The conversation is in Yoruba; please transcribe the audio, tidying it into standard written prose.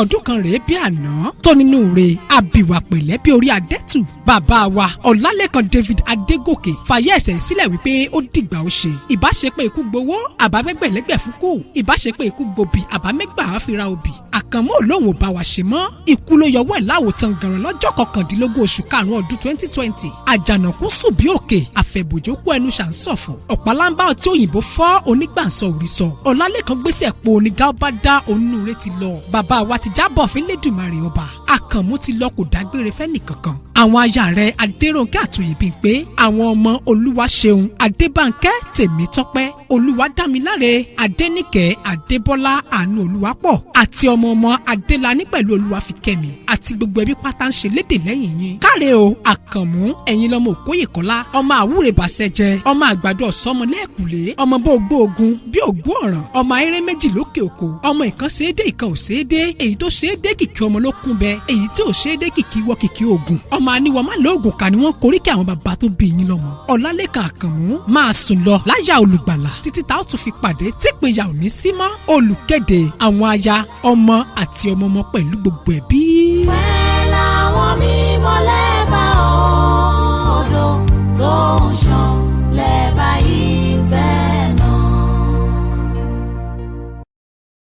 ọdún kan rèé bí àná tó nínú rẹ̀ àbíwá pẹ̀lẹ́ bí orí adẹ́tù. Bàbá wa Ọlálékan David Adégòkè fàyè ẹ̀sẹ̀ sílẹ̀ wípé ó dìgbà ó ṣe. Ìbáṣepẹ̀ ikú gbowó àbámẹ́gbẹ̀lẹ́gbẹ̀ fún kù. Ìbáṣepẹ̀ ikú gbòbí àbámẹ́gbà àfira òbí. Àkànmú olóhùn ò bá wa ṣe mọ́. Ikú ló yọwọ́ ẹ̀ láwòtán gànràn lọ́jọ́ 19 oṣù karùn-ún ọdún 2020. Àjànàkú sùn bí òkè àfẹ̀bòjò kú ẹnu ṣàǹsọ̀fọ̀. Ọ̀pálámbá ọtí òyìnbó fọ́ onígbàǹsọ òrìṣọ. Ọlálékan gbéṣẹ̀ po onígá ọba dá onínúure ti lọ. Bàbá wa ti jábọ̀ fún Lédùmarè ọba. Àkànmú ti lọ kò dágbére fẹ́ nìkankan. Àwọn aya rẹ̀ Adérónkẹ́ Àtòyèbímpé, àwọn ọmọ Olúwaṣeun, Adébánkẹ́, Tèmítọ́pẹ́, Olúwadámiláre, Adéníkẹ́, Adébọ́lá, Àánú Olúwapọ̀ àti ọmọ Adélani pẹ̀lú Olúwafikẹ́mi àti gbogbo ẹbí pátá ń ṣe lédè lẹ́yìn yín. Káre o Àkànmú, ẹ̀yin lọmọ Òkóyèkọ́lá, ọmọ àwúre bàṣẹjẹ, ọmọ àgbàdo ọ̀sọ́mọ lẹ́ẹ̀kùlé, ọmọ bó gbó ogun bí ògbó ọ̀ràn, ọmọ ayéré méjì lókè òkò, ọmọ ìkan ṣeédé ìkan ò ṣeédé, èyí tó ṣeédé kìkì ọmọ ló kún bẹ, èyí tí ò ṣeédé kìkì wọ kìkì ogun. Ọmọ aníwọ̀ má lóògùn kà ni wọ́n koríkì àwọn bàbá tó bí yín lọ́mọ. Ọlálékan Àkànmú máa sùn lọ láyà olùgbàlà títí tá ó tún fi pàdé típínyà ò ní sí mọ́. Olùkéde àwọn aya, ọmọ àti ọmọ pẹ̀lú gbogbo ẹbí.